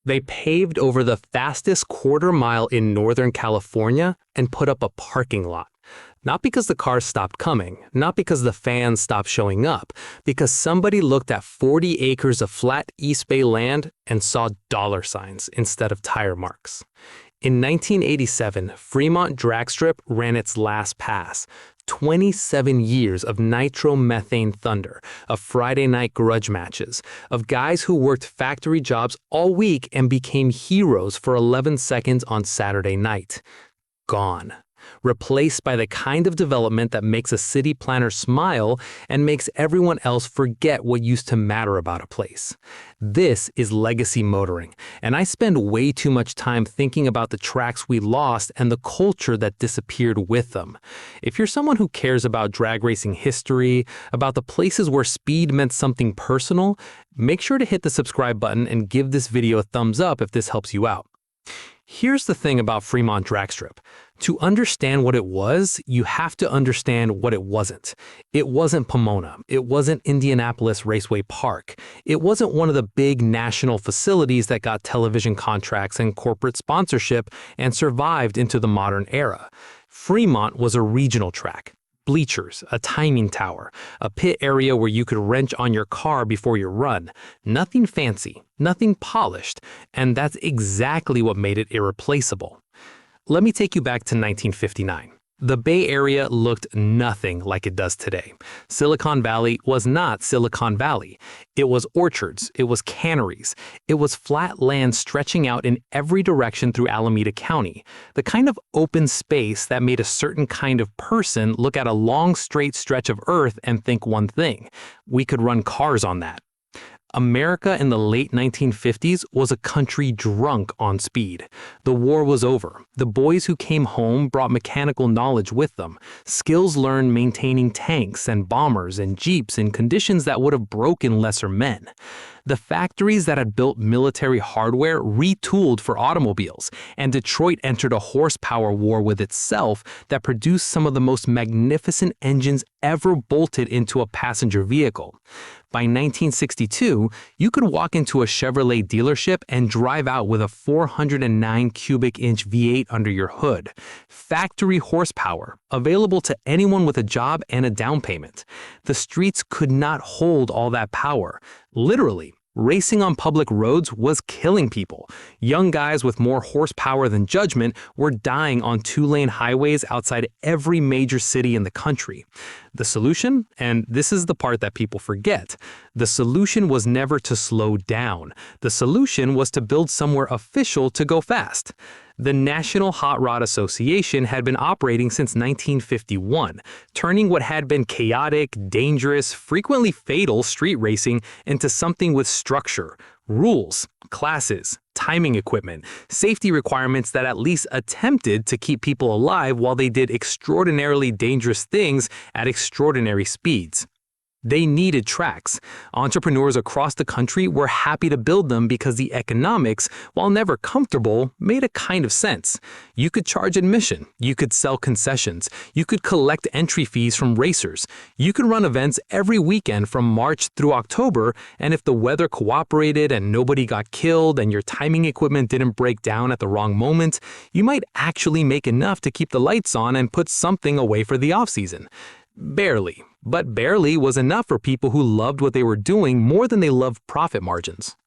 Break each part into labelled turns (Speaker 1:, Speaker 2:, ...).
Speaker 1: They paved over the fastest quarter mile in Northern California and put up a parking lot. Not because the cars stopped coming, not because the fans stopped showing up, because somebody looked at 40 acres of flat East Bay land and saw dollar signs instead of tire marks. In 1987, Fremont Drag Strip ran its last pass. 27 years of nitromethane thunder, of Friday night grudge matches, of guys who worked factory jobs all week and became heroes for 11 seconds on Saturday night. Gone. Replaced by the kind of development that makes a city planner smile and makes everyone else forget what used to matter about a place. This is legacy motoring, and I spend way too much time thinking about the tracks we lost and the culture that disappeared with them. If you're someone who cares about drag racing history, about the places where speed meant something personal, make sure to hit the subscribe button and give this video a thumbs up if this helps you out. Here's the thing about Fremont Drag Strip. To understand what it was, you have to understand what it wasn't. It wasn't Pomona. It wasn't Indianapolis Raceway Park. It wasn't one of the big national facilities that got television contracts and corporate sponsorship and survived into the modern era. Fremont was a regional track. Bleachers, a timing tower, a pit area where you could wrench on your car before your run. Nothing fancy, nothing polished, and that's exactly what made it irreplaceable. Let me take you back to 1959. The Bay Area looked nothing like it does today. Silicon Valley was not Silicon Valley. It was orchards, it was canneries, it was flat land stretching out in every direction through Alameda County, the kind of open space that made a certain kind of person look at a long straight stretch of earth and think one thing: we could run cars on that. America in the late 1950s was a country drunk on speed. The war was over. The boys who came home brought mechanical knowledge with them, skills learned maintaining tanks and bombers and jeeps in conditions that would have broken lesser men. The factories that had built military hardware retooled for automobiles, and Detroit entered a horsepower war with itself that produced some of the most magnificent engines ever bolted into a passenger vehicle. By 1962, you could walk into a Chevrolet dealership and drive out with a 409 cubic inch V8 under your hood. Factory horsepower, available to anyone with a job and a down payment. The streets could not hold all that power. Literally, racing on public roads was killing people. Young guys with more horsepower than judgment were dying on two-lane highways outside every major city in the country. The solution, and this is the part that people forget, the solution was never to slow down. The solution was to build somewhere official to go fast. The National Hot Rod Association had been operating since 1951, turning what had been chaotic, dangerous, frequently fatal street racing into something with structure, rules, classes, timing equipment, safety requirements that at least attempted to keep people alive while they did extraordinarily dangerous things at extraordinary speeds. They needed tracks. Entrepreneurs across the country were happy to build them because the economics, while never comfortable, made a kind of sense. You could charge admission, you could sell concessions, you could collect entry fees from racers, you could run events every weekend from March through October, and if the weather cooperated and nobody got killed and your timing equipment didn't break down at the wrong moment, you might actually make enough to keep the lights on and put something away for the off-season. Barely. But barely was enough for people who loved what they were doing more than they loved profit margins.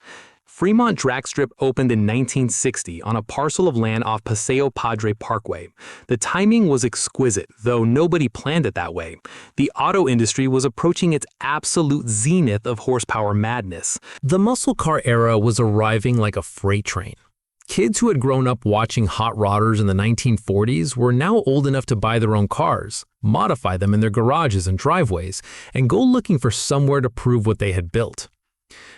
Speaker 1: Fremont Drag Strip opened in 1960 on a parcel of land off Paseo Padre Parkway. The timing was exquisite, though nobody planned it that way. The auto industry was approaching its absolute zenith of horsepower madness. The muscle car era was arriving like a freight train. Kids who had grown up watching hot rodders in the 1940s were now old enough to buy their own cars, modify them in their garages and driveways, and go looking for somewhere to prove what they had built.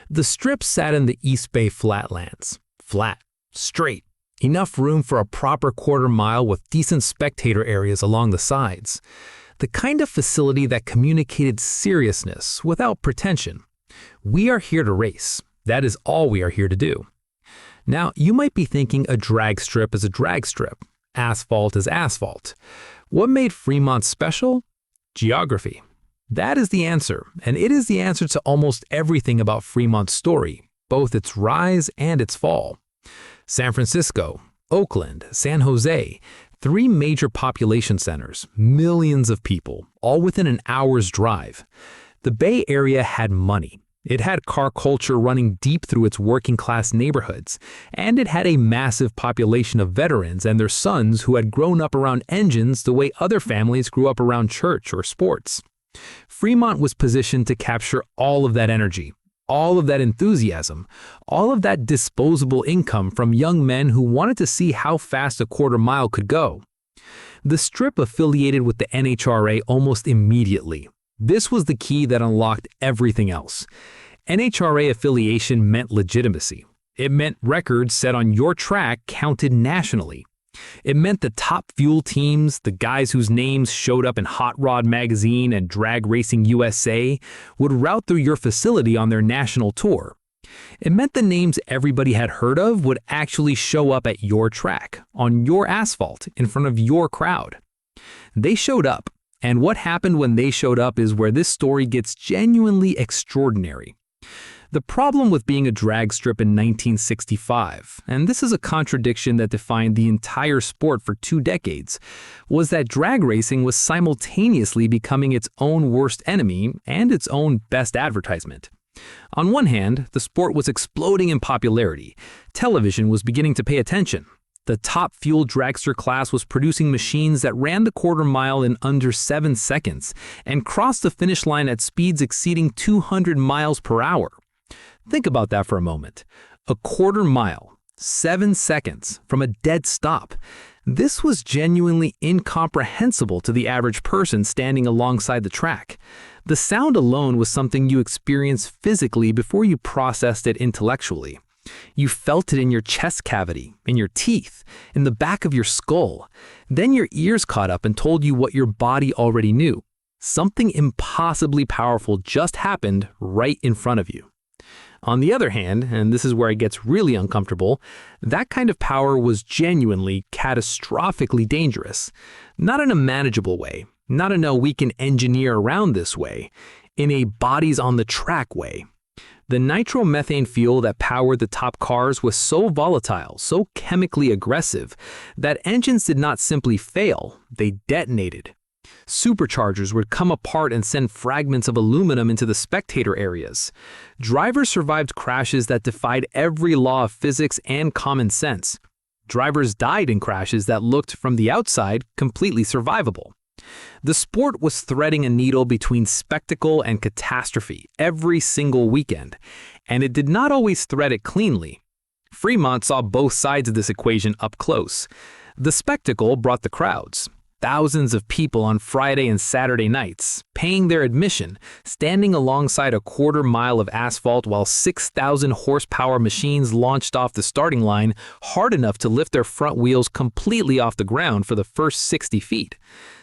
Speaker 1: The strip sat in the East Bay flatlands. Flat, straight, enough room for a proper quarter mile with decent spectator areas along the sides. The kind of facility that communicated seriousness without pretension. We are here to race. That is all we are here to do. Now, you might be thinking a drag strip is a drag strip. Asphalt is asphalt. What made Fremont special? Geography. That is the answer, and it is the answer to almost everything about Fremont's story, both its rise and its fall.
Speaker 2: San Francisco, Oakland, San Jose, three major population centers, millions of people, all within an hour's drive. The Bay Area had money. It had car culture running deep through its working-class neighborhoods, and it had a massive population of veterans and their sons who had grown up around engines the way other families grew up around church or sports. Fremont was positioned to capture all of that energy, all of that enthusiasm, all of that disposable income from young men who wanted to see how fast a quarter mile could go. The Strip affiliated with the NHRA almost immediately. This was the key that unlocked everything else. NHRA affiliation meant legitimacy. It meant records set on your track counted nationally. It meant the top fuel teams, the guys whose names showed up in Hot Rod magazine and Drag Racing USA, would route through your facility on their national tour. It meant the names everybody had heard of would actually show up at your track, on your asphalt, in front of your crowd. They showed up. And what happened when they showed up is where this story gets genuinely extraordinary. The problem with being a drag strip in 1965, and this is a contradiction that defined the entire sport for 2 decades, was that drag racing was simultaneously becoming its own worst enemy and its own best advertisement. On one hand, the sport was exploding in popularity. Television was beginning to pay attention. The top fuel dragster class was producing machines that ran the quarter mile in under 7 seconds and crossed the finish line at speeds exceeding 200 miles per hour. Think about that for a moment. A quarter mile, 7 seconds, from a dead stop. This was genuinely incomprehensible to the average person standing alongside the track. The sound alone was something you experienced physically before you processed it intellectually. You felt it in your chest cavity, in your teeth, in the back of your skull. Then your ears caught up and told you what your body already knew. Something impossibly powerful just happened right in front of you. On the other hand, and this is where it gets really uncomfortable, that kind of power was genuinely, catastrophically dangerous. Not in a manageable way, not in a we can engineer around this way, in a bodies on the track way. The nitromethane fuel that powered the top cars was so volatile, so chemically aggressive, that engines did not simply fail, they detonated. Superchargers would come apart and send fragments of aluminum into the spectator areas. Drivers survived crashes that defied every law of physics and common sense. Drivers died in crashes that looked, from the outside, completely survivable. The sport was threading a needle between spectacle and catastrophe every single weekend, and it did not always thread it cleanly. Fremont saw both sides of this equation up close. The spectacle brought the crowds. Thousands of people on Friday and Saturday nights, paying their admission, standing alongside a quarter mile of asphalt while 6,000 horsepower machines launched off the starting line hard enough to lift their front wheels completely off the ground for the first 60 feet.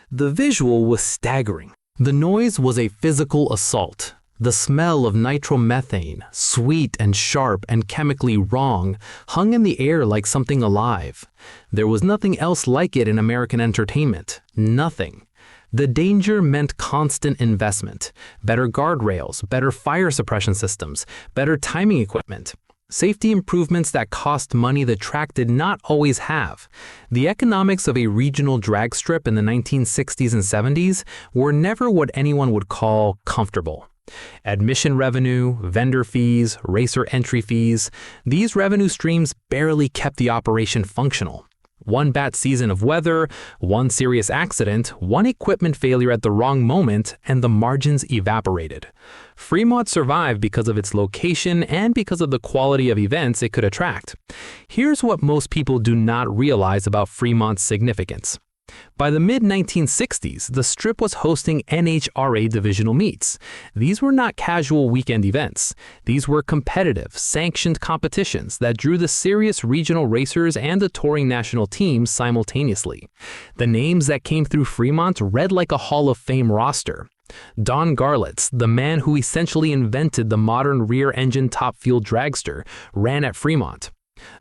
Speaker 2: The visual was staggering. The noise was a physical assault. The smell of nitromethane, sweet and sharp and chemically wrong, hung in the air like something alive. There was nothing else like it in American entertainment. Nothing. The danger meant constant investment, better guardrails, better fire suppression systems, better timing equipment. Safety improvements that cost money the track did not always have. The economics of a regional drag strip in the 1960s and 70s were never what anyone would call comfortable. Admission revenue, vendor fees, racer entry fees, these revenue streams barely kept the operation functional. One bad season of weather, one serious accident, one equipment failure at the wrong moment, and the margins evaporated. Fremont survived because of its location and because of the quality of events it could attract. Here's what most people do not realize about Fremont's significance. By the mid-1960s, the Strip was hosting NHRA divisional meets. These were not casual weekend events. These were competitive, sanctioned competitions that drew the serious regional racers and the touring national teams simultaneously. The names that came through Fremont read like a Hall of Fame roster. Don Garlits, the man who essentially invented the modern rear-engine top-fuel dragster, ran at Fremont.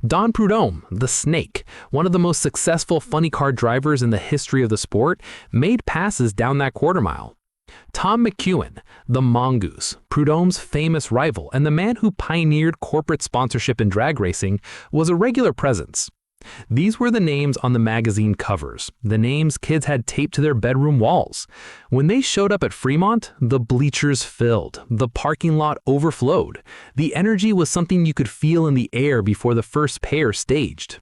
Speaker 2: Don Prudhomme, the Snake, one of the most successful funny car drivers in the history of the sport, made passes down that quarter mile. Tom McEwen, the mongoose, Prudhomme's famous rival and the man who pioneered corporate sponsorship in drag racing, was a regular presence. These were the names on the magazine covers, the names kids had taped to their bedroom walls. When they showed up at Fremont, the bleachers filled, the parking lot overflowed. The energy was something you could feel in the air before the first pair staged.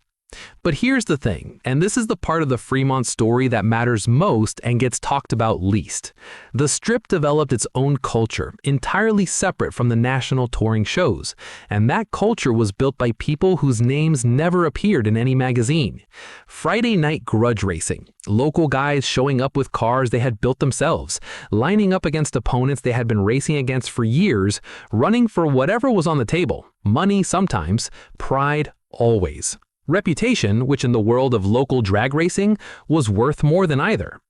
Speaker 2: But here's the thing, and this is the part of the Fremont story that matters most and gets talked about least. The Strip developed its own culture, entirely separate from the national touring shows, and that culture was built by people whose names never appeared in any magazine. Friday night grudge racing, local guys showing up with cars they had built themselves, lining up against opponents they had been racing against for years, running for whatever was on the table, money sometimes, pride always. Reputation, which in the world of local drag racing was worth more than either.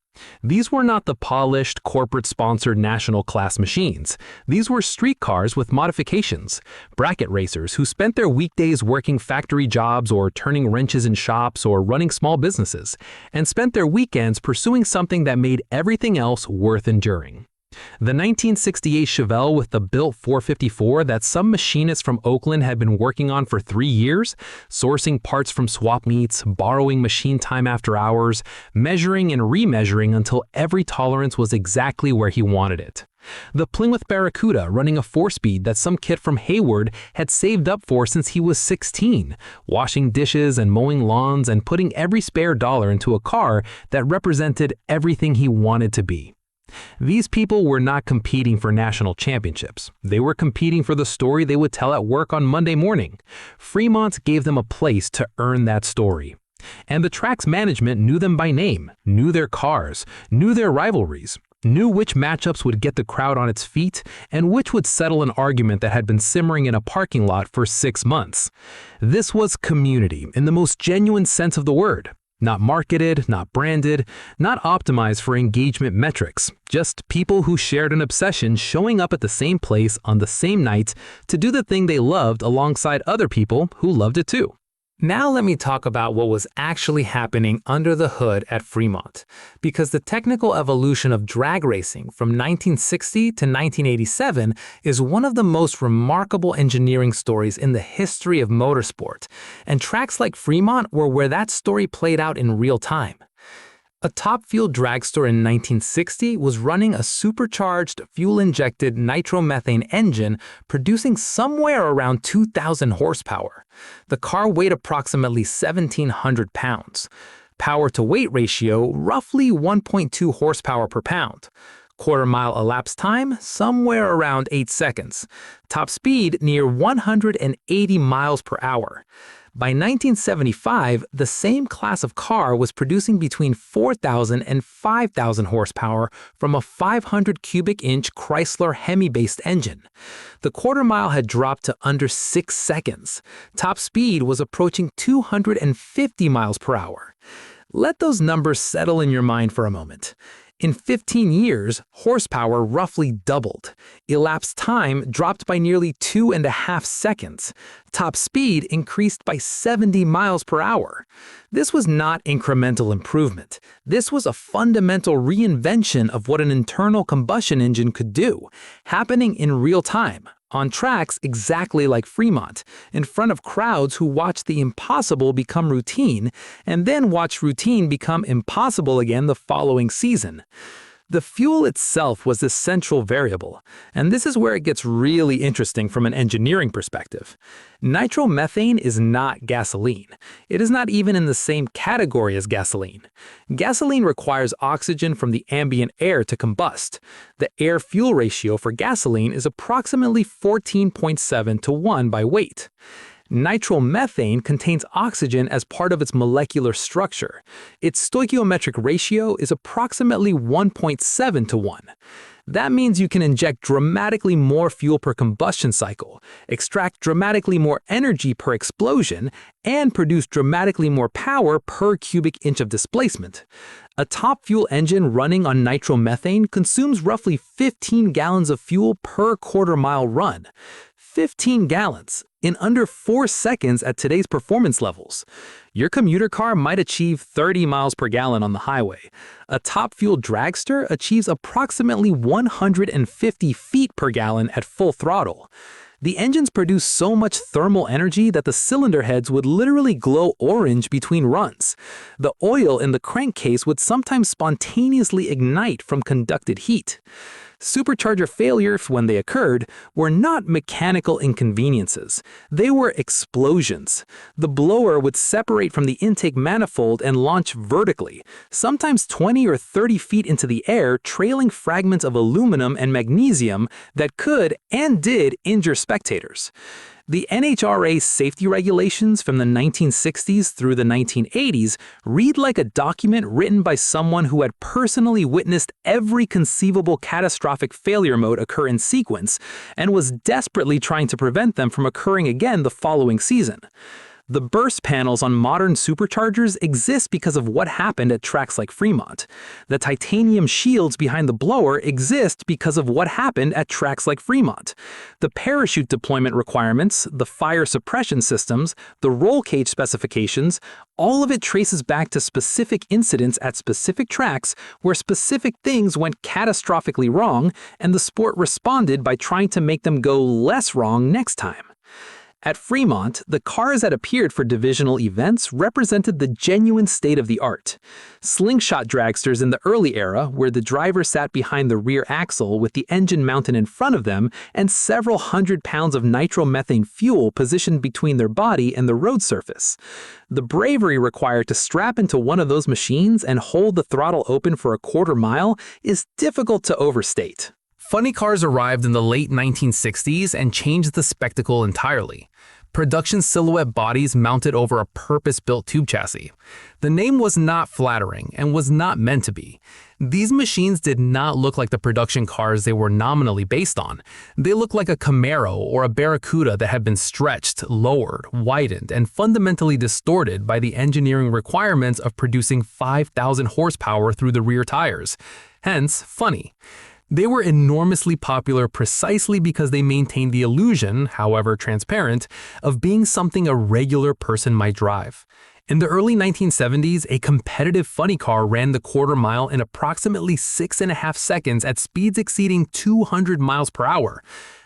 Speaker 2: These were not the polished, corporate-sponsored national-class machines. These were street cars with modifications, bracket racers who spent their weekdays working factory jobs or turning wrenches in shops or running small businesses, and spent their weekends pursuing something that made everything else worth enduring. The 1968 Chevelle with the built 454 that some machinists from Oakland had been working on for 3 years, sourcing parts from swap meets, borrowing machine time after hours, measuring and remeasuring until every tolerance was exactly where he wanted it. The Plymouth Barracuda running a 4-speed that some kid from Hayward had saved up for since he was 16, washing dishes and mowing lawns and putting every spare dollar into a car that represented everything he wanted to be. These people were not competing for national championships. They were competing for the story they would tell at work on Monday morning. Fremont gave them a place to earn that story. And the track's management knew them by name, knew their cars, knew their rivalries, knew which matchups would get the crowd on its feet and which would settle an argument that had been simmering in a parking lot for 6 months. This was community in the most genuine sense of the word. Not marketed, not branded, not optimized for engagement metrics, just people who shared an obsession showing up at the same place on the same night to do the thing they loved alongside other people who loved it too.
Speaker 1: Now let me talk about what was actually happening under the hood at Fremont, because the technical evolution of drag racing from 1960 to 1987 is one of the most remarkable engineering stories in the history of motorsport, and tracks like Fremont were where that story played out in real time. A top-fuel dragster in 1960 was running a supercharged, fuel-injected nitromethane engine producing somewhere around 2,000 horsepower. The car weighed approximately 1,700 pounds. Power-to-weight ratio, roughly 1.2 horsepower per pound. Quarter-mile elapsed time, somewhere around 8 seconds. Top speed, near 180 miles per hour. By 1975, the same class of car was producing between 4,000 and 5,000 horsepower from a 500 cubic inch Chrysler Hemi-based engine. The quarter mile had dropped to under 6 seconds. Top speed was approaching 250 miles per hour. Let those numbers settle in your mind for a moment. In 15 years, horsepower roughly doubled. Elapsed time dropped by nearly 2.5 seconds. Top speed increased by 70 miles per hour. This was not incremental improvement. This was a fundamental reinvention of what an internal combustion engine could do, happening in real time, on tracks exactly like Fremont, in front of crowds who watched the impossible become routine, and then watched routine become impossible again the following season. The fuel itself was the central variable, and this is where it gets really interesting from an engineering perspective. Nitromethane is not gasoline. It is not even in the same category as gasoline. Gasoline requires oxygen from the ambient air to combust. The air-fuel ratio for gasoline is approximately 14.7 to 1 by weight. Nitromethane contains oxygen as part of its molecular structure. Its stoichiometric ratio is approximately 1.7 to 1. That means you can inject dramatically more fuel per combustion cycle, extract dramatically more energy per explosion, and produce dramatically more power per cubic inch of displacement. A top fuel engine running on nitromethane consumes roughly 15 gallons of fuel per quarter-mile run.
Speaker 2: 15 gallons in under 4 seconds at today's performance levels. Your commuter car might achieve 30 miles per gallon on the highway. A top-fuel dragster achieves approximately 150 feet per gallon at full throttle. The engines produce so much thermal energy that the cylinder heads would literally glow orange between runs. The oil in the crankcase would sometimes spontaneously ignite from conducted heat. Supercharger failures, when they occurred, were not mechanical inconveniences. They were explosions. The blower would separate from the intake manifold and launch vertically, sometimes 20 or 30 feet into the air, trailing fragments of aluminum and magnesium that could and did injure spectators. The NHRA safety regulations from the 1960s through the 1980s read like a document written by someone who had personally witnessed every conceivable catastrophic failure mode occur in sequence and was desperately trying to prevent them from occurring again the following season. The burst panels on modern superchargers exist because of what happened at tracks like Fremont. The titanium shields behind the blower exist because of what happened at tracks like Fremont. The parachute deployment requirements, the fire suppression systems, the roll cage specifications, all of it traces back to specific incidents at specific tracks where specific things went catastrophically wrong, and the sport responded by trying to make them go less wrong next time. At Fremont, the cars that appeared for divisional events represented the genuine state of the art. Slingshot dragsters in the early era, where the driver sat behind the rear axle with the engine mounted in front of them and several hundred pounds of nitromethane fuel positioned between their body and the road surface. The bravery required to strap into one of those machines and hold the throttle open for a quarter mile is difficult to overstate.
Speaker 1: Funny cars arrived in the late 1960s and changed the spectacle entirely. Production silhouette bodies mounted over a purpose-built tube chassis. The name was not flattering and was not meant to be. These machines did not look like the production cars they were nominally based on. They looked like a Camaro or a Barracuda that had been stretched, lowered, widened, and fundamentally distorted by the engineering requirements of producing 5,000 horsepower through the rear tires. Hence, funny. They were enormously popular precisely because they maintained the illusion, however transparent, of being something a regular person might drive. In the early 1970s, a competitive funny car ran the quarter mile in approximately 6.5 seconds at speeds exceeding 200 miles per hour.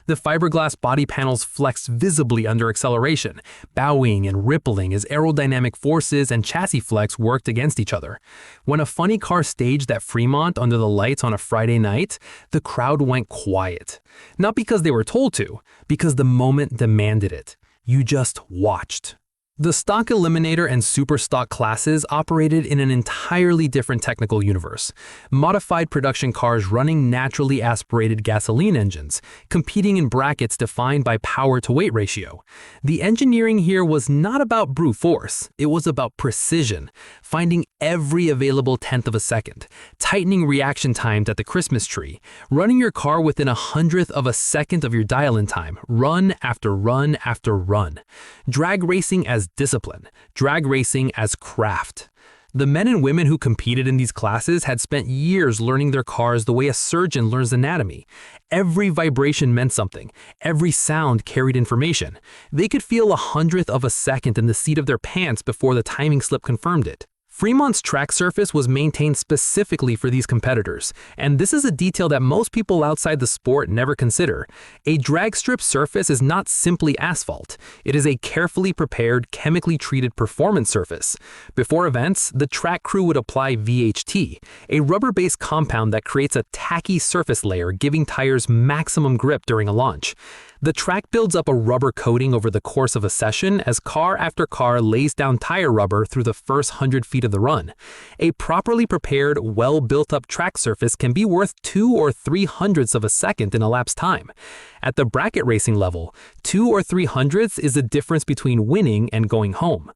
Speaker 1: The fiberglass body panels flexed visibly under acceleration, bowing and rippling as aerodynamic forces and chassis flex worked against each other. When a funny car staged at Fremont under the lights on a Friday night, the crowd went quiet. Not because they were told to, because the moment demanded it. You just watched. The stock eliminator and super stock classes operated in an entirely different technical universe. Modified production cars running naturally aspirated gasoline engines, competing in brackets defined by power-to-weight ratio. The engineering here was not about brute force, it was about precision, finding every available tenth of a second, tightening reaction times at the Christmas tree, running your car within 100th of a second of your dial-in time, run after run after run. Drag racing as discipline, drag racing as craft. The men and women who competed in these classes had spent years learning their cars the way a surgeon learns anatomy. Every vibration meant something. Every sound carried information. They could feel 100th of a second in the seat of their pants before the timing slip confirmed it. Fremont's track surface was maintained specifically for these competitors, and this is a detail that most people outside the sport never consider. A drag strip surface is not simply asphalt. It is a carefully prepared, chemically treated performance surface. Before events, the track crew would apply VHT, a rubber-based compound that creates a tacky surface layer, giving tires maximum grip during a launch. The track builds up a rubber coating over the course of a session as car after car lays down tire rubber through the first 100 feet of the run. A properly prepared, well-built-up track surface can be worth 2 or 3 hundredths of a second in elapsed time. At the bracket racing level, 2 or 3 hundredths is the difference between winning and going home.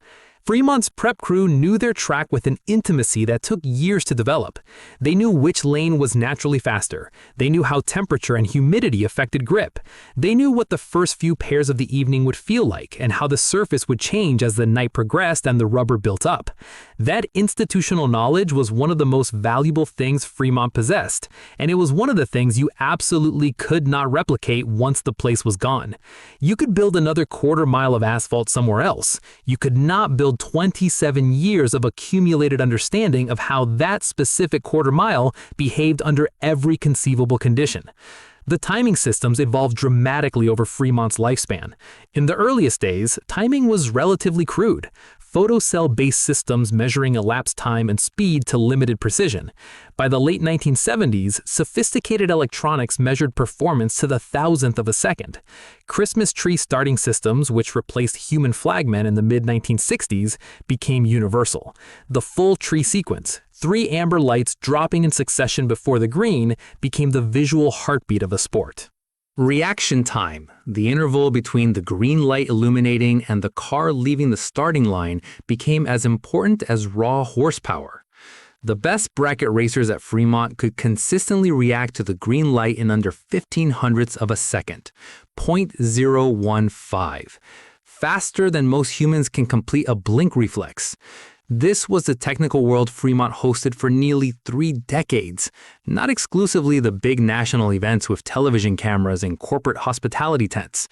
Speaker 2: Fremont's prep crew knew their track with an intimacy that took years to develop. They knew which lane was naturally faster. They knew how temperature and humidity affected grip. They knew what the first few pairs of the evening would feel like and how the surface would change as the night progressed and the rubber built up. That institutional knowledge was one of the most valuable things Fremont possessed, and it was one of the things you absolutely could not replicate once the place was gone. You could build another quarter mile of asphalt somewhere else. You could not build 27 years of accumulated understanding of how that specific quarter mile behaved under every conceivable condition. The timing systems evolved dramatically over Fremont's lifespan. In the earliest days, timing was relatively crude. Photocell-based systems measuring elapsed time and speed to limited precision. By the late 1970s, sophisticated electronics measured performance to the thousandth of a second. Christmas tree starting systems, which replaced human flagmen in the mid-1960s, became universal. The full tree sequence, 3 amber lights dropping in succession before the green, became the visual heartbeat of the sport.
Speaker 1: Reaction time, the interval between the green light illuminating and the car leaving the starting line, became as important as raw horsepower. The best bracket racers at Fremont could consistently react to the green light in under 0.15 of a second, 0.015, faster than most humans can complete a blink reflex. This was the technical world Fremont hosted for nearly 3 decades, not exclusively the big national events with television cameras and corporate hospitality tents.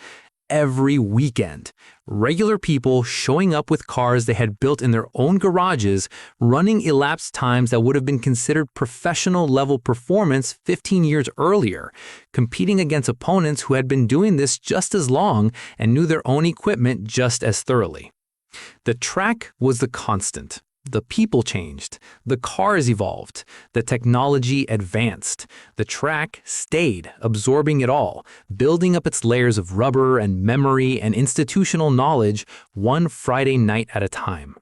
Speaker 1: Every weekend, regular people showing up with cars they had built in their own garages, running elapsed times that would have been considered professional-level performance 15 years earlier, competing against opponents who had been doing this just as long and knew their own equipment just as thoroughly. The track was the constant. The people changed. The cars evolved. The technology advanced. The track stayed, absorbing it all, building up its layers of rubber and memory and institutional knowledge one Friday night at a time.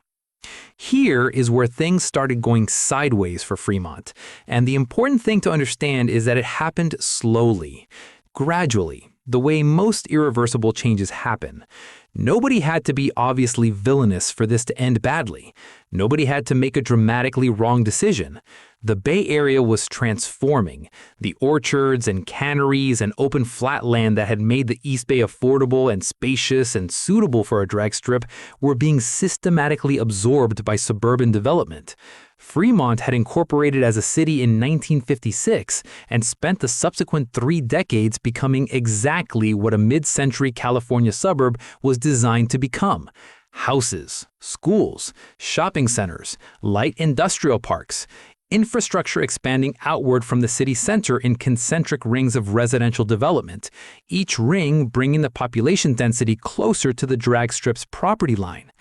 Speaker 1: Here is where things started going sideways for Fremont, and the important thing to understand is that it happened slowly, gradually, the way most irreversible changes happen. Nobody had to be obviously villainous for this to end badly. Nobody had to make a dramatically wrong decision. The Bay Area was transforming. The orchards and canneries and open flatland that had made the East Bay affordable and spacious and suitable for a drag strip were being systematically absorbed by suburban development. Fremont had incorporated as a city in 1956 and spent the subsequent 3 decades becoming exactly what a mid-century California suburb was designed to become: houses, schools, shopping centers, light industrial parks, infrastructure expanding outward from the city center in concentric rings of residential development, each ring bringing the population density closer to the drag strip's property line.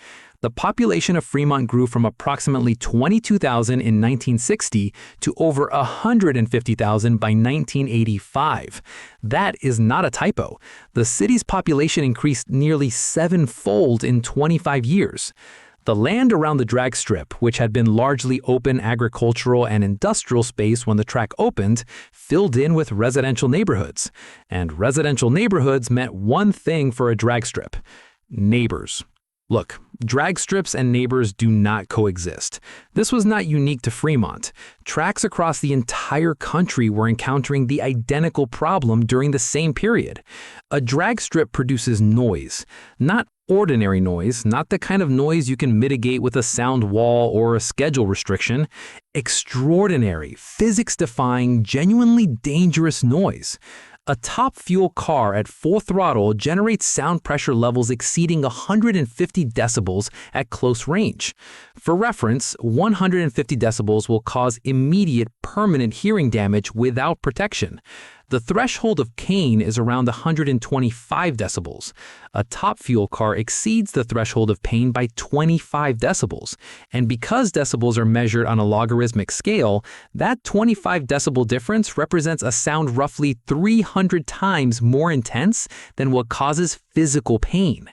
Speaker 1: The population of Fremont grew from approximately 22,000 in 1960 to over 150,000 by 1985. That is not a typo. The city's population increased nearly 7-fold in 25 years. The land around the drag strip, which had been largely open agricultural and industrial space when the track opened, filled in with residential neighborhoods. And residential neighborhoods meant one thing for a drag strip: neighbors. Look, drag strips and neighbors do not coexist. This was not unique to Fremont. Tracks across the entire country were encountering the identical problem during the same period. A drag strip produces noise, not ordinary noise, not the kind of noise you can mitigate with a sound wall or a schedule restriction. Extraordinary, physics-defying, genuinely dangerous noise. A top fuel car at full throttle generates sound pressure levels exceeding 150 decibels at close range. For reference, 150 decibels will cause immediate, permanent hearing damage without protection. The threshold of Kane is around 125 decibels. A top fuel car exceeds the threshold of pain by 25 decibels. And because decibels are measured on a logarithmic scale, that 25 decibel difference represents a sound roughly 300 times more intense than what causes physical pain.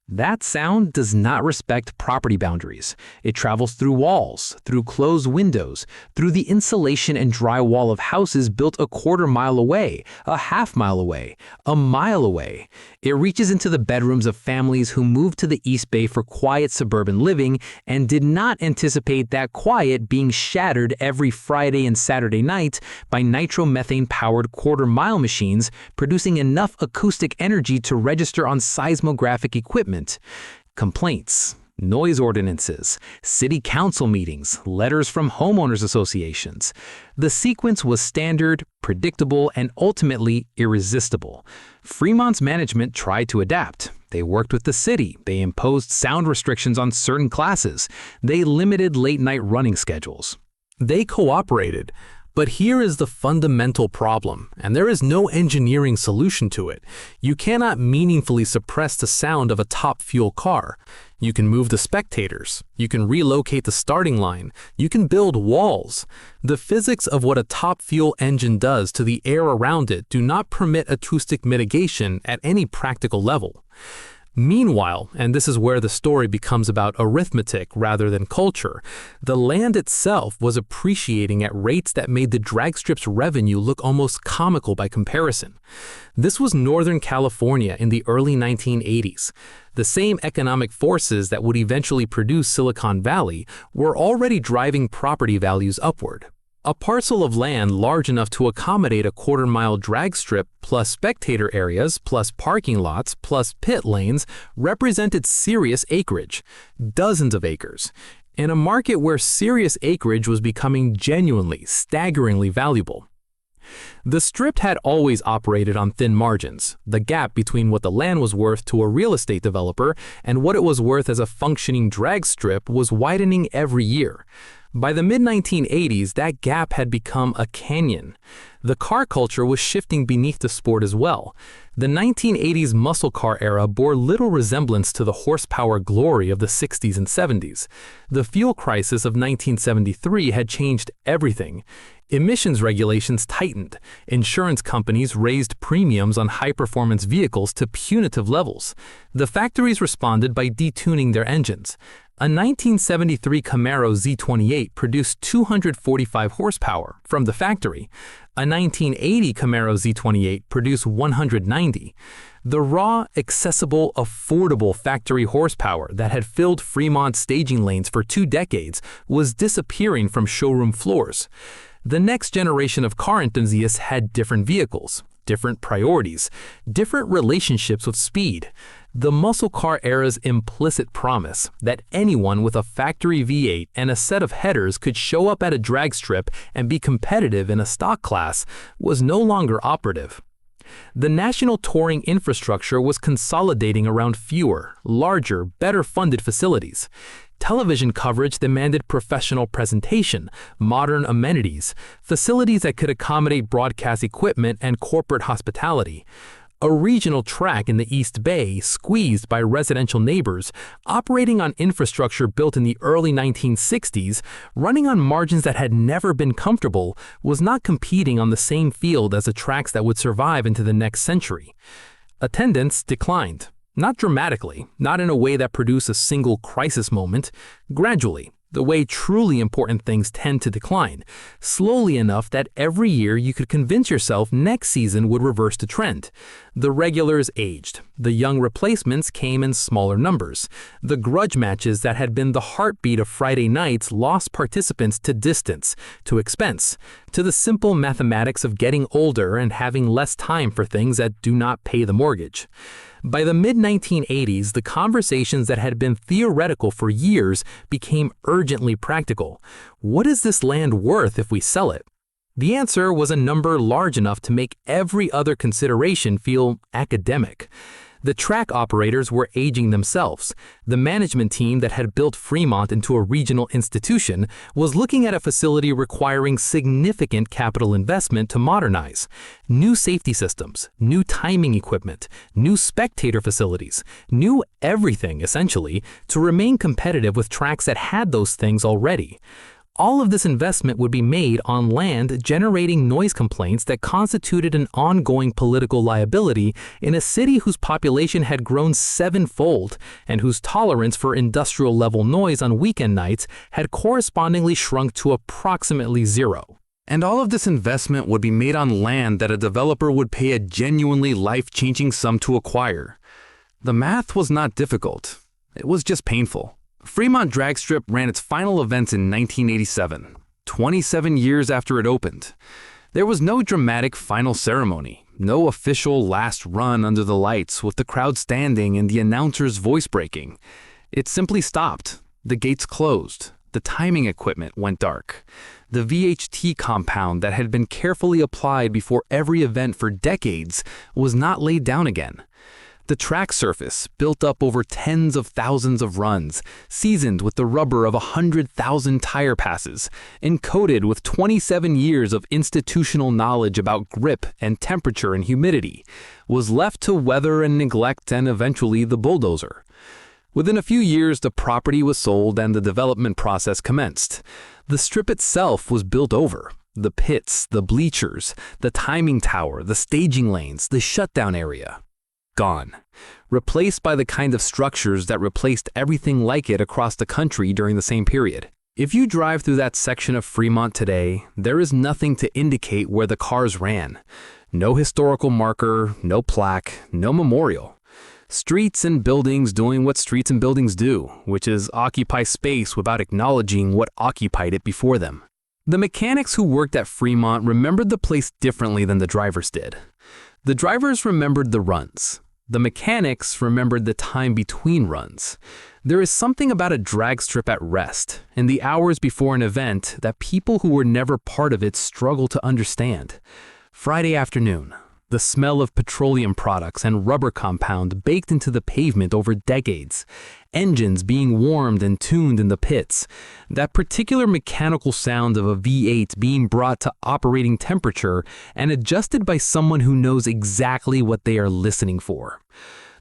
Speaker 2: That sound does not respect property boundaries. It travels through walls, through closed windows, through the insulation and drywall of houses built a quarter mile away, a half mile away, a mile away. It reaches into the bedrooms of families who moved to the East Bay for quiet suburban living and did not anticipate that quiet being shattered every Friday and Saturday night by nitromethane-powered quarter-mile machines producing enough acoustic energy to register on seismographic equipment. Complaints, noise ordinances, city council meetings, letters from homeowners associations. The sequence was standard, predictable, and ultimately irresistible. Fremont's management tried to adapt. They worked with the city. They imposed sound restrictions on certain classes. They limited late-night running schedules.
Speaker 1: They cooperated. But here is the fundamental problem, and there is no engineering solution to it. You cannot meaningfully suppress the sound of a top fuel car. You can move the spectators. You can relocate the starting line. You can build walls. The physics of what a top fuel engine does to the air around it do not permit acoustic mitigation at any practical level. Meanwhile, and this is where the story becomes about arithmetic rather than culture, the land itself was appreciating at rates that made the drag strip's revenue look almost comical by comparison. This was Northern California in the early 1980s. The same economic forces that would eventually produce Silicon Valley were already driving property values upward. A parcel of land large enough to accommodate a quarter-mile drag strip plus spectator areas plus parking lots plus pit lanes represented serious acreage, dozens of acres, in a market where serious acreage was becoming genuinely, staggeringly valuable. The strip had always operated on thin margins. The gap between what the land was worth to a real estate developer and what it was worth as a functioning drag strip was widening every year. By the mid-1980s, that gap had become a canyon. The car culture was shifting beneath the sport as well. The 1980s muscle car era bore little resemblance to the horsepower glory of the 60s and 70s. The fuel crisis of 1973 had changed everything. Emissions regulations tightened. Insurance companies raised premiums on high-performance vehicles to punitive levels. The factories responded by detuning their engines. A 1973 Camaro Z28 produced 245 horsepower from the factory. A 1980 Camaro Z28 produced 190. The raw, accessible, affordable factory horsepower that had filled Fremont staging lanes for 2 decades was disappearing from showroom floors. The next generation of car enthusiasts had different vehicles, different priorities, different relationships with speed. The muscle car era's implicit promise that anyone with a factory V8 and a set of headers could show up at a drag strip and be competitive in a stock class was no longer operative. The national touring infrastructure was consolidating around fewer, larger, better-funded facilities. Television coverage demanded professional presentation, modern amenities, facilities that could accommodate broadcast equipment and corporate hospitality. A regional track in the East Bay, squeezed by residential neighbors, operating on infrastructure built in the early 1960s, running on margins that had never been comfortable, was not competing on the same field as the tracks that would survive into the next century. Attendance declined. Not dramatically, not in a way that produced a single crisis moment, gradually, the way truly important things tend to decline, slowly enough that every year you could convince yourself next season would reverse the trend. The regulars aged. The young replacements came in smaller numbers. The grudge matches that had been the heartbeat of Friday nights lost participants to distance, to expense, to the simple mathematics of getting older and having less time for things that do not pay the mortgage. By the mid-1980s, the conversations that had been theoretical for years became urgently practical. What is this land worth if we sell it? The answer was a number large enough to make every other consideration feel academic. The track operators were aging themselves. The management team that had built Fremont into a regional institution was looking at a facility requiring significant capital investment to modernize. New safety systems, new timing equipment, new spectator facilities, new everything, essentially, to remain competitive with tracks that had those things already.
Speaker 2: All of this investment would be made on land generating noise complaints that constituted an ongoing political liability in a city whose population had grown sevenfold and whose tolerance for industrial-level noise on weekend nights had correspondingly shrunk to approximately zero. And all of this investment would be made on land that a developer would pay a genuinely life-changing sum to acquire. The math was not difficult. It was just painful. Fremont Drag Strip ran its final events in 1987, 27 years after it opened. There was no dramatic final ceremony, no official last run under the lights with the crowd standing and the announcer's voice breaking. It simply stopped. The gates closed. The timing equipment went dark. The VHT compound that had been carefully applied before every event for decades was not laid down again. The track surface, built up over tens of thousands of runs, seasoned with the rubber of 100,000 tire passes, encoded with 27 years of institutional knowledge about grip and temperature and humidity, was left to weather and neglect and eventually the bulldozer. Within a few years, the property was sold and the development process commenced. The strip itself was built over. The pits, the bleachers, the timing tower, the staging lanes, the shutdown area. Gone. Replaced by the kind of structures that replaced everything like it across the country during the same period. If you drive through that section of Fremont today, there is nothing to indicate where the cars ran. No historical marker, no plaque, no memorial. Streets and buildings doing what streets and buildings do, which is occupy space without acknowledging what occupied it before them. The mechanics who worked at Fremont remembered the place differently than the drivers did. The drivers remembered the runs. The mechanics remembered the time between runs. There is something about a drag strip at rest, in the hours before an event, that people who were never part of it struggle to understand. Friday afternoon. The smell of petroleum products and rubber compound baked into the pavement over decades. Engines being warmed and tuned in the pits. That particular mechanical sound of a V8 being brought to operating temperature and adjusted by someone who knows exactly what they are listening for.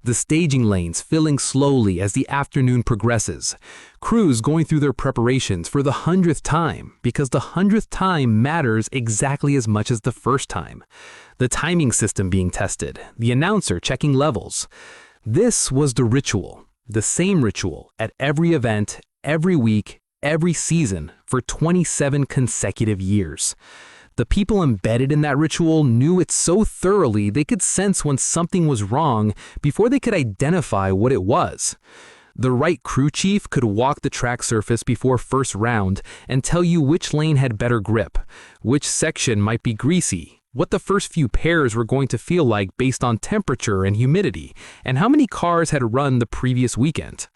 Speaker 2: The staging lanes filling slowly as the afternoon progresses. Crews going through their preparations for the 100th time, because the 100th time matters exactly as much as the first time. The timing system being tested, the announcer checking levels. This was the ritual, the same ritual at every event, every week, every season for 27 consecutive years. The people embedded in that ritual knew it so thoroughly they could sense when something was wrong before they could identify what it was. The right crew chief could walk the track surface before first round and tell you which lane had better grip, which section might be greasy, what the first few pairs were going to feel like based on temperature and humidity, and how many cars had run the previous weekend.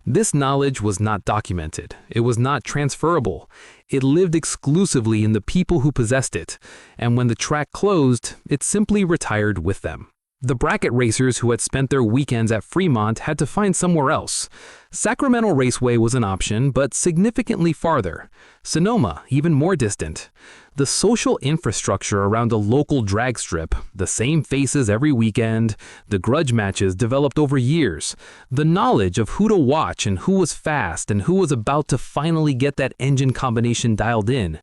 Speaker 2: This knowledge was not documented. It was not transferable. It lived exclusively in the people who possessed it, and when the track closed, it simply retired with them. The bracket racers who had spent their weekends at Fremont had to find somewhere else. Sacramento Raceway was an option, but significantly farther. Sonoma, even more distant. The social infrastructure around a local drag strip, the same faces every weekend, the grudge matches developed over years, the knowledge of who to watch and who was fast and who was about to finally get that engine combination dialed in.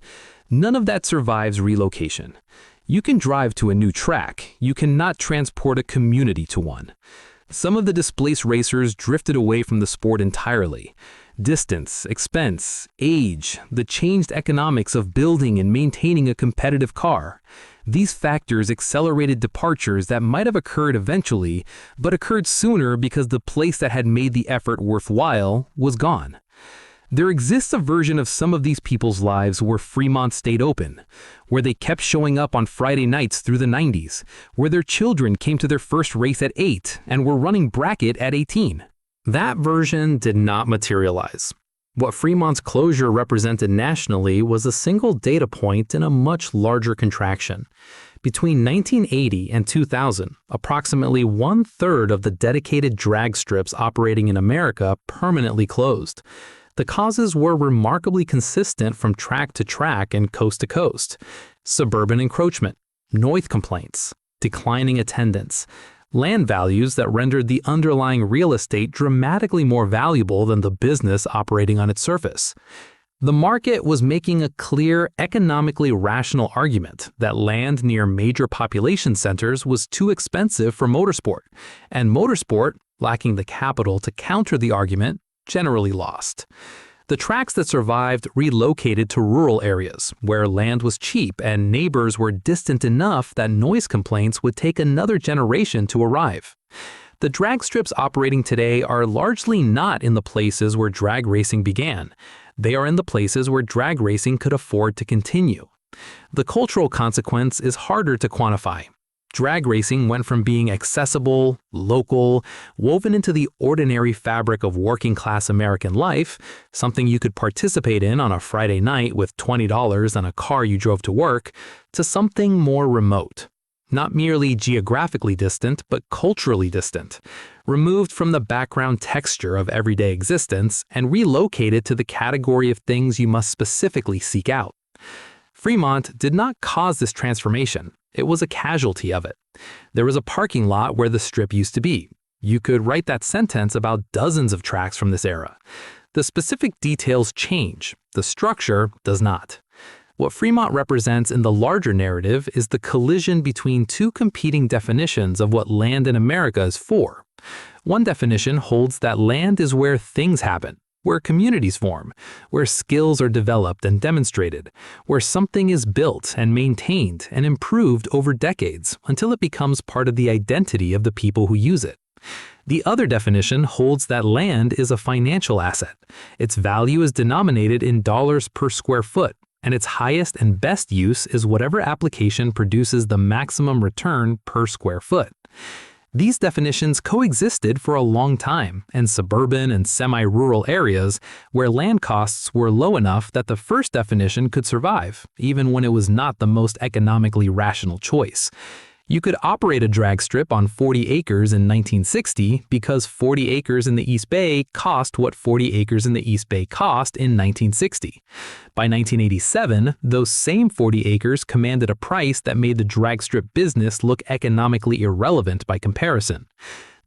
Speaker 2: None of that survives relocation. You can drive to a new track, you cannot transport a community to one. Some of the displaced racers drifted away from the sport entirely. Distance, expense, age, the changed economics of building and maintaining a competitive car. These factors accelerated departures that might have occurred eventually, but occurred sooner because the place that had made the effort worthwhile was gone. There exists a version of some of these people's lives where Fremont stayed open, where they kept showing up on Friday nights through the 90s, where their children came to their first race at 8 and were running bracket at 18. That version did not materialize. What Fremont's closure represented nationally was a single data point in a much larger contraction. Between 1980 and 2000, approximately 1/3 of the dedicated drag strips operating in America permanently closed. The causes were remarkably consistent from track to track and coast to coast. Suburban encroachment, noise complaints, declining attendance, land values that rendered the underlying real estate dramatically more valuable than the business operating on its surface. The market was making a clear, economically rational argument that land near major population centers was too expensive for motorsport, and motorsport, lacking the capital to counter the argument, generally lost. The tracks that survived relocated to rural areas, where land was cheap and neighbors were distant enough that noise complaints would take another generation to arrive. The drag strips operating today are largely not in the places where drag racing began. They are in the places where drag racing could afford to continue. The cultural consequence is harder to quantify. Drag racing went from being accessible, local, woven into the ordinary fabric of working-class American life, something you could participate in on a Friday night with $20 and a car you drove to work, to something more remote. Not merely geographically distant, but culturally distant, removed from the background texture of everyday existence and relocated to the category of things you must specifically seek out. Fremont did not cause this transformation. It was a casualty of it. There was a parking lot where the strip used to be. You could write that sentence about dozens of tracks from this era. The specific details change. The structure does not. What Fremont represents in the larger narrative is the collision between two competing definitions of what land in America is for. One definition holds that land is where things happen, where communities form, where skills are developed and demonstrated, where something is built and maintained and improved over decades until it becomes part of the identity of the people who use it. The other definition holds that land is a financial asset. Its value is denominated in dollars per square foot, and its highest and best use is whatever application produces the maximum return per square foot. These definitions coexisted for a long time in suburban and semi-rural areas where land costs were low enough that the first definition could survive, even when it was not the most economically rational choice. You could operate a drag strip on 40 acres in 1960 because 40 acres in the East Bay cost what 40 acres in the East Bay cost in 1960. By 1987, those same 40 acres commanded a price that made the drag strip business look economically irrelevant by comparison.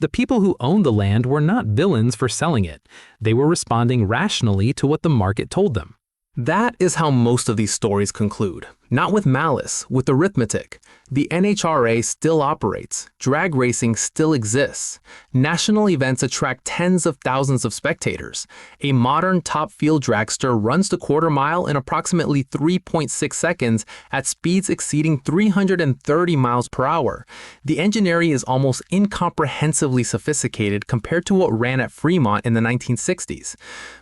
Speaker 2: The people who owned the land were not villains for selling it. They were responding rationally to what the market told them.
Speaker 1: That is how most of these stories conclude. Not with malice, with arithmetic. The NHRA still operates. Drag racing still exists. National events attract tens of thousands of spectators. A modern top-field dragster runs the quarter mile in approximately 3.6 seconds at speeds exceeding 330 miles per hour. The engineering is almost incomprehensibly sophisticated compared to what ran at Fremont in the 1960s.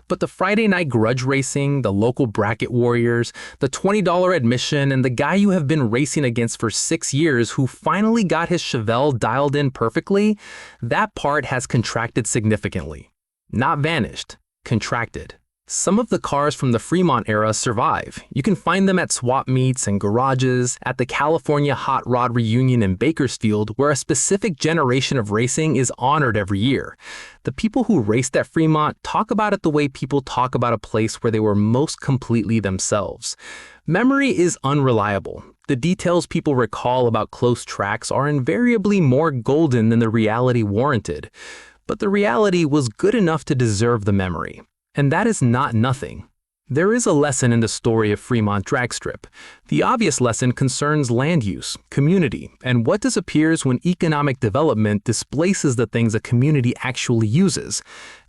Speaker 1: But the Friday night grudge racing, the local bracket warriors, the $20 admission, and the guy you have been racing against for 6 years who finally got his Chevelle dialed in perfectly, that part has contracted significantly. Not vanished, contracted. Some of the cars from the Fremont era survive. You can find them at swap meets and garages, at the California Hot Rod Reunion in Bakersfield, where a specific generation of racing is honored every year. The people who raced at Fremont talk about it the way people talk about a place where they were most completely themselves. Memory is unreliable. The details people recall about close tracks are invariably more golden than the reality warranted. But the reality was good enough to deserve the memory. And that is not nothing. There is a lesson in the story of Fremont Drag Strip. The obvious lesson concerns land use, community, and what disappears when economic development displaces the things a community actually uses.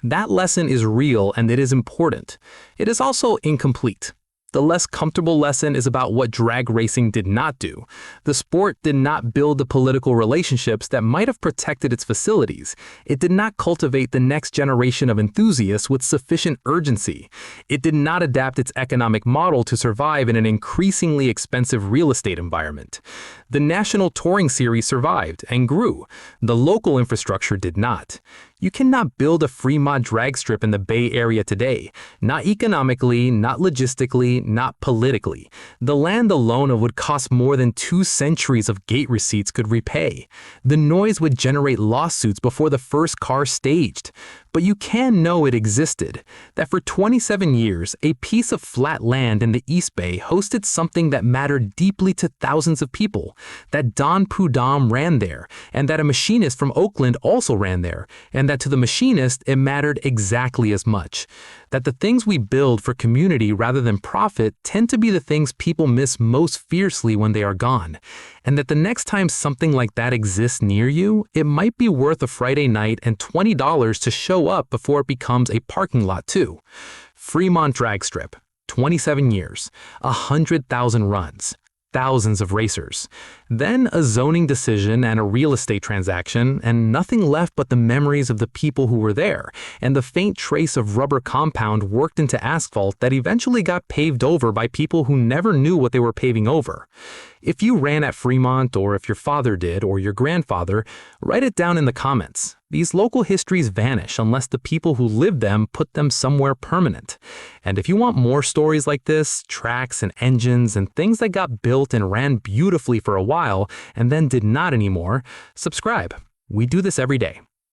Speaker 1: That lesson is real and it is important. It is also incomplete. The less comfortable lesson is about what drag racing did not do. The sport did not build the political relationships that might have protected its facilities. It did not cultivate the next generation of enthusiasts with sufficient urgency. It did not adapt its economic model to survive in an increasingly expensive real estate environment. The national touring series survived and grew. The local infrastructure did not. You cannot build a Fremont drag strip in the Bay Area today. Not economically, not logistically, not politically. The land alone would cost more than 2 centuries of gate receipts could repay. The noise would generate lawsuits before the first car staged.
Speaker 2: But you can know it existed, that for 27 years, a piece of flat land in the East Bay hosted something that mattered deeply to thousands of people, that Don Prudhomme ran there, and that a machinist from Oakland also ran there, and that to the machinist it mattered exactly as much. That the things we build for community rather than profit tend to be the things people miss most fiercely when they are gone. And that the next time something like that exists near you, it might be worth a Friday night and $20 to show up before it becomes a parking lot too. Fremont Drag Strip, 27 years, 100,000 runs, thousands of racers. Then a zoning decision and a real estate transaction, and nothing left but the memories of the people who were there, and the faint trace of rubber compound worked into asphalt that eventually got paved over by people who never knew what they were paving over. If you ran at Fremont, or if your father did, or your grandfather, write it down in the comments. These local histories vanish unless the people who lived them put them somewhere permanent. And if you want more stories like this, tracks and engines and things that got built and ran beautifully for a while and then did not anymore, subscribe. We do this every day.